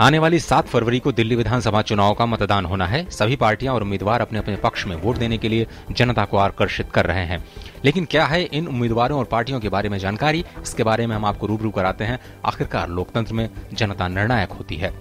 आने वाली 7 फरवरी को दिल्ली विधानसभा चुनाव का मतदान होना है। सभी पार्टियां और उम्मीदवार अपने अपने पक्ष में वोट देने के लिए जनता को आकर्षित कर रहे हैं। लेकिन क्या है इन उम्मीदवारों और पार्टियों के बारे में जानकारी, इसके बारे में हम आपको रूबरू कराते हैं। आखिरकार लोकतंत्र में जनता निर्णायक होती है।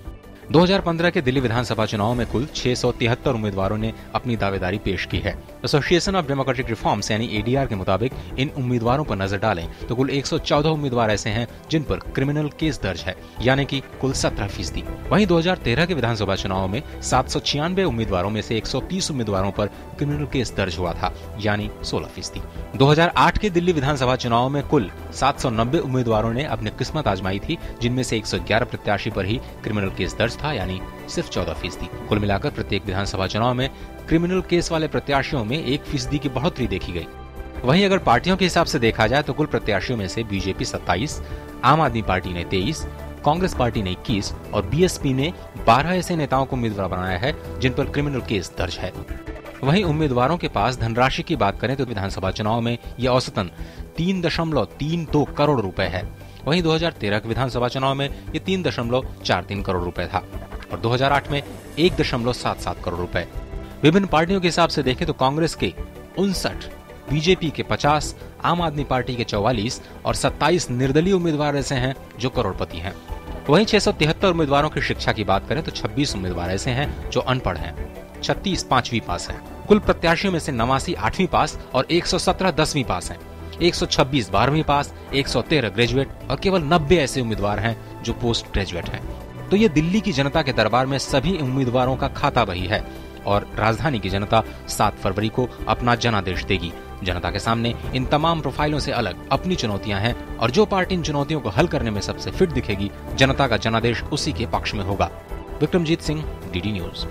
2015 के दिल्ली विधानसभा चुनाव में कुल 673 उम्मीदवारों ने अपनी दावेदारी पेश की है। एसोसिएशन ऑफ डेमोक्रेटिक रिफॉर्म्स यानी एडीआर के मुताबिक इन उम्मीदवारों पर नजर डालें तो कुल 114 उम्मीदवार ऐसे हैं जिन पर क्रिमिनल केस दर्ज है, यानी कि कुल 17%। वहीं 2013 के विधानसभा चुनाव में 796 उम्मीदवारों में से 130 उम्मीदवारों पर क्रिमिनल केस दर्ज हुआ था, यानी 16%। 2008 के दिल्ली विधानसभा चुनाव में कुल 790 उम्मीदवारों ने अपनी किस्मत आजमाई थी, जिनमें से 111 प्रत्याशी पर ही क्रिमिनल केस दर्ज था, यानी सिर्फ 14%। कुल मिलाकर प्रत्येक विधानसभा चुनाव में क्रिमिनल केस वाले प्रत्याशियों में 1% की बढ़ोतरी देखी गई। वहीं अगर पार्टियों के हिसाब से देखा जाए तो कुल प्रत्याशियों में से बीजेपी 27, आम आदमी पार्टी ने 23, कांग्रेस पार्टी ने 21 और बीएसपी ने 12 ऐसे नेताओं को उम्मीदवार बनाया है जिन पर क्रिमिनल केस दर्ज है। वहीं उम्मीदवारों के पास धनराशि की बात करें तो विधानसभा चुनाव में यह औसतन 3.32 करोड़ रुपए है। वहीं 2013 के विधानसभा चुनाव में ये 3.43 करोड़ रुपए था और 2008 में 1.77 करोड़ रुपए। विभिन्न पार्टियों के हिसाब से देखें तो कांग्रेस के 59, बीजेपी के 50, आम आदमी पार्टी के 44 और 27 निर्दलीय उम्मीदवार ऐसे हैं जो करोड़पति हैं। वहीं 673 उम्मीदवारों की शिक्षा की बात करें तो 26 उम्मीदवार ऐसे हैं जो अनपढ़ हैं, 36 5वीं पास हैं। कुल प्रत्याशियों में से 89 8वीं पास और 117 10वीं पास हैं, 126 12वीं पास, 113 ग्रेजुएट और केवल 90 ऐसे उम्मीदवार हैं जो पोस्ट ग्रेजुएट हैं। तो ये दिल्ली की जनता के दरबार में सभी उम्मीदवारों का खाता बही है और राजधानी की जनता 7 फरवरी को अपना जनादेश देगी। जनता के सामने इन तमाम प्रोफाइलों से अलग अपनी चुनौतियां हैं और जो पार्टी इन चुनौतियों को हल करने में सबसे फिट दिखेगी, जनता का जनादेश उसी के पक्ष में होगा। Vikramjit Singh, DD news.